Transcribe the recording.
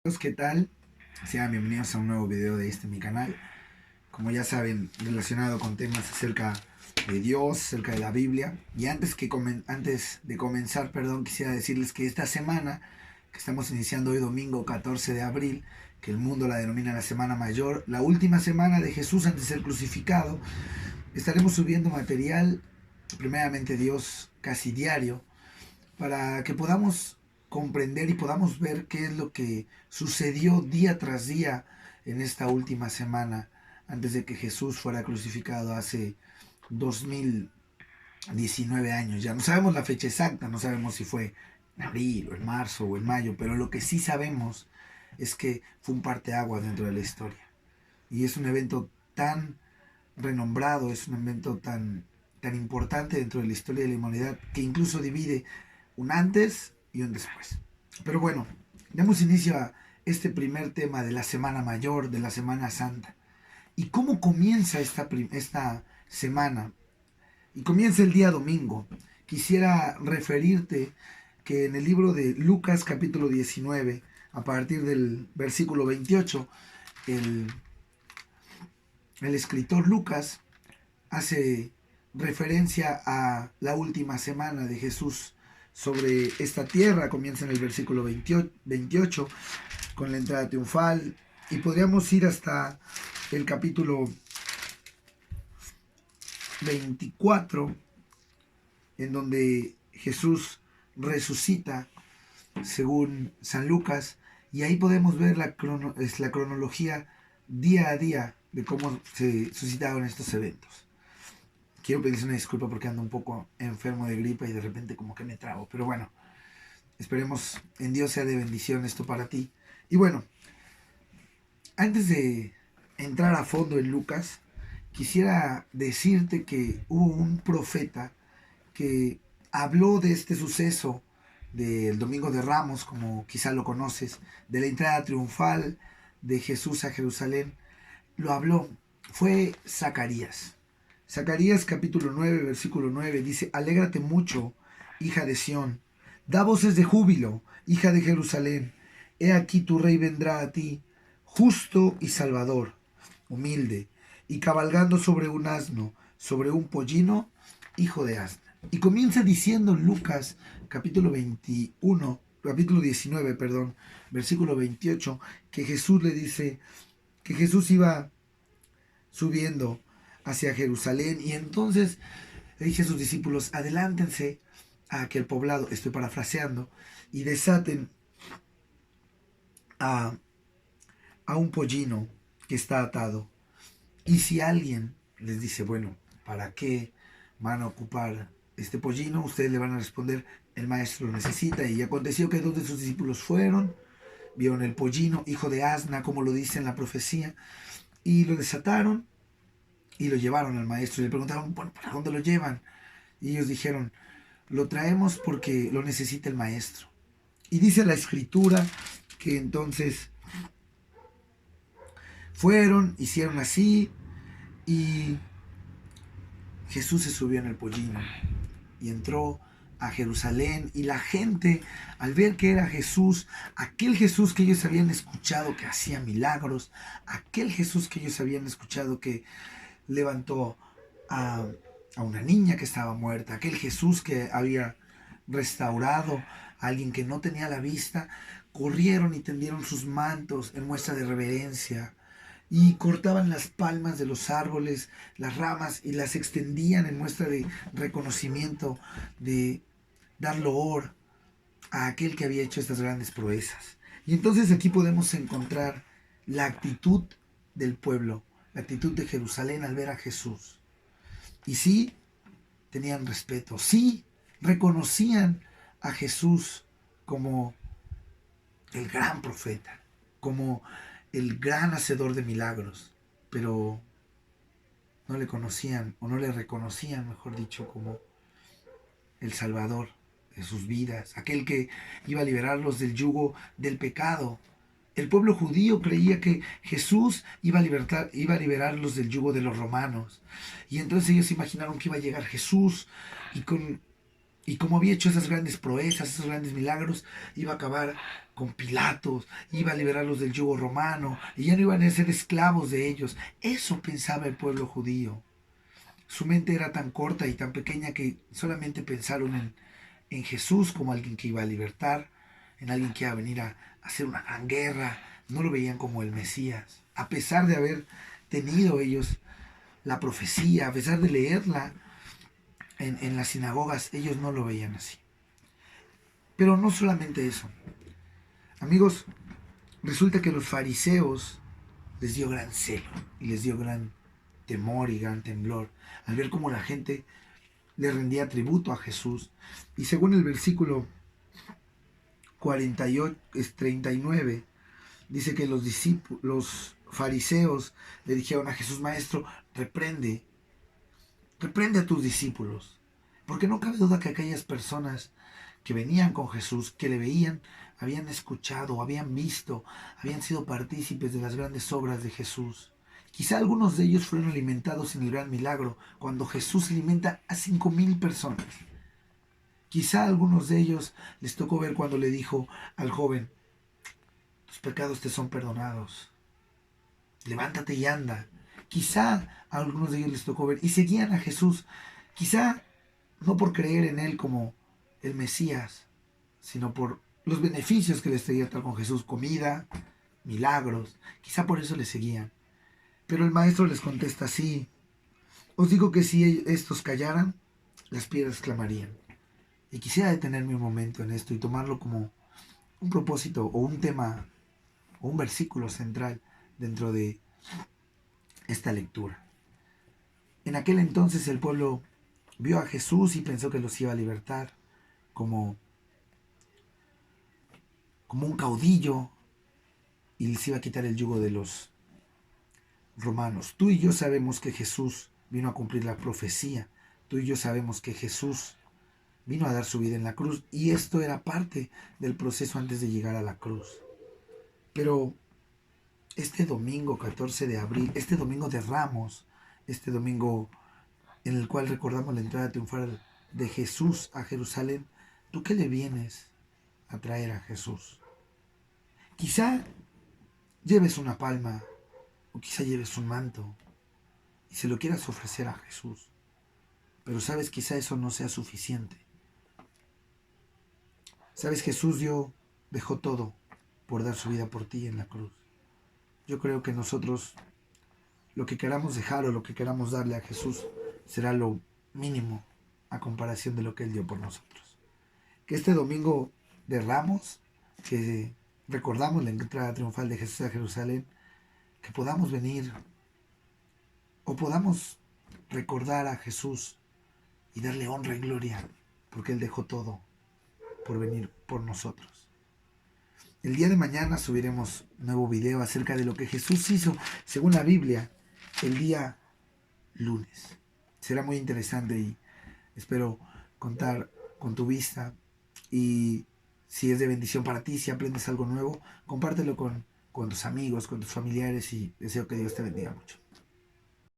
¿Qué tal? Sean bienvenidos a un nuevo video de mi canal. Como ya saben, relacionado con temas acerca de Dios, acerca de la Biblia. Y antes de comenzar, quisiera decirles que esta semana, que estamos iniciando hoy domingo 14 de abril, que el mundo la denomina la Semana Mayor, la última semana de Jesús antes de ser crucificado, estaremos subiendo material, primeramente Dios, casi diario, para que podamos comprender y podamos ver qué es lo que sucedió día tras día en esta última semana antes de que Jesús fuera crucificado hace 2019 años. Ya no sabemos la fecha exacta, no sabemos si fue en abril o en marzo o en mayo, pero lo que sí sabemos es que fue un parteaguas dentro de la historia. Y es un evento tan renombrado, es un evento tan importante dentro de la historia de la humanidad que incluso divide un antes y un después. Pero bueno, damos inicio a este primer tema de la Semana Mayor, de la Semana Santa. ¿Y cómo comienza esta semana? Y comienza el día domingo. Quisiera referirte que en el libro de Lucas capítulo 19, a partir del versículo 28, el escritor Lucas hace referencia a la última semana de Jesús sobre esta tierra. Comienza en el versículo 28 con la entrada triunfal y podríamos ir hasta el capítulo 24 en donde Jesús resucita según San Lucas, y ahí podemos ver la cronología día a día de cómo se suscitaron estos eventos. Quiero pedirles una disculpa porque ando un poco enfermo de gripa y de repente como que me trabo. Pero bueno, esperemos en Dios sea de bendición esto para ti. Y bueno, antes de entrar a fondo en Lucas, quisiera decirte que hubo un profeta que habló de este suceso del Domingo de Ramos, como quizá lo conoces, de la entrada triunfal de Jesús a Jerusalén. Lo habló, fue Zacarías. Zacarías capítulo 9, versículo 9 dice: Alégrate mucho, hija de Sión, da voces de júbilo, hija de Jerusalén. He aquí tu rey vendrá a ti, justo y salvador, humilde, y cabalgando sobre un asno, sobre un pollino, hijo de asna. Y comienza diciendo Lucas capítulo 19, versículo 28, que Jesús le dice que Jesús iba subiendo hacia Jerusalén, y entonces le dije a sus discípulos: adelántense a aquel poblado, estoy parafraseando, y desaten a un pollino que está atado. Y si alguien les dice: bueno, ¿para qué van a ocupar este pollino? Ustedes le van a responder: el maestro lo necesita. Y aconteció que dos de sus discípulos fueron, vieron el pollino, hijo de asna, como lo dice en la profecía, y lo desataron y lo llevaron al maestro. Y le preguntaron: bueno, ¿para dónde lo llevan? Y ellos dijeron: lo traemos porque lo necesita el maestro. Y dice la escritura que entonces fueron, hicieron así, y Jesús se subió en el pollino y entró a Jerusalén, y la gente, al ver que era Jesús, aquel Jesús que ellos habían escuchado que hacía milagros, aquel Jesús que ellos habían escuchado que levantó a una niña que estaba muerta, aquel Jesús que había restaurado a alguien que no tenía la vista, corrieron y tendieron sus mantos en muestra de reverencia, y cortaban las palmas de los árboles, las ramas, y las extendían en muestra de reconocimiento, de dar loor a aquel que había hecho estas grandes proezas. Y entonces aquí podemos encontrar la actitud del pueblo, la actitud de Jerusalén al ver a Jesús. Y sí, tenían respeto, sí, reconocían a Jesús como el gran profeta, como el gran hacedor de milagros, pero no le conocían, o no le reconocían, mejor dicho, como el Salvador de sus vidas, aquel que iba a liberarlos del yugo del pecado. El pueblo judío creía que Jesús iba a liberarlos del yugo de los romanos. Y entonces ellos imaginaron que iba a llegar Jesús y Y como había hecho esas grandes proezas, esos grandes milagros, iba a acabar con Pilatos, iba a liberarlos del yugo romano, y ya no iban a ser esclavos de ellos. Eso pensaba el pueblo judío. Su mente era tan corta y tan pequeña que solamente pensaron en Jesús como alguien que iba a libertar, en alguien que iba a venir a hacer una gran guerra. No lo veían como el Mesías. A pesar de haber tenido ellos la profecía, a pesar de leerla en las sinagogas, ellos no lo veían así. Pero no solamente eso. Amigos, resulta que los fariseos les dio gran celo y les dio gran temor y gran temblor al ver cómo la gente le rendía tributo a Jesús. Y según el versículo 48, 39, dice que los fariseos le dijeron a Jesús: Maestro, reprende a tus discípulos. Porque no cabe duda que aquellas personas que venían con Jesús, que le veían, habían escuchado, habían visto, habían sido partícipes de las grandes obras de Jesús. Quizá algunos de ellos fueron alimentados en el gran milagro, cuando Jesús alimenta a 5,000 personas. Quizá a algunos de ellos les tocó ver cuando le dijo al joven: tus pecados te son perdonados, levántate y anda. Quizá a algunos de ellos les tocó ver y seguían a Jesús, quizá no por creer en Él como el Mesías, sino por los beneficios que les traía estar con Jesús: comida, milagros. Quizá por eso le seguían. Pero el maestro les contesta así: os digo que si estos callaran, las piedras clamarían. Y quisiera detenerme un momento en esto y tomarlo como un propósito o un tema o un versículo central dentro de esta lectura. En aquel entonces el pueblo vio a Jesús y pensó que los iba a libertar como, como un caudillo y les iba a quitar el yugo de los romanos. Tú y yo sabemos que Jesús vino a cumplir la profecía. Tú y yo sabemos que Jesús vino a dar su vida en la cruz y esto era parte del proceso antes de llegar a la cruz. Pero este domingo 14 de abril, este domingo de Ramos, este domingo en el cual recordamos la entrada triunfal de Jesús a Jerusalén, ¿tú qué le vienes a traer a Jesús? Quizá lleves una palma o quizá lleves un manto y se lo quieras ofrecer a Jesús. Pero sabes, quizá eso no sea suficiente. Sabes, Jesús dejó todo por dar su vida por ti en la cruz. Yo creo que nosotros lo que queramos dejar o lo que queramos darle a Jesús será lo mínimo a comparación de lo que Él dio por nosotros. Que este domingo de Ramos, que recordamos la entrada triunfal de Jesús a Jerusalén, que podamos venir o podamos recordar a Jesús y darle honra y gloria, porque Él dejó todo por venir por nosotros. El día de mañana subiremos un nuevo video acerca de lo que Jesús hizo, según la Biblia, el día lunes. Será muy interesante y espero contar con tu vista. Y si es de bendición para ti, si aprendes algo nuevo, compártelo con tus amigos, con tus familiares y deseo que Dios te bendiga mucho.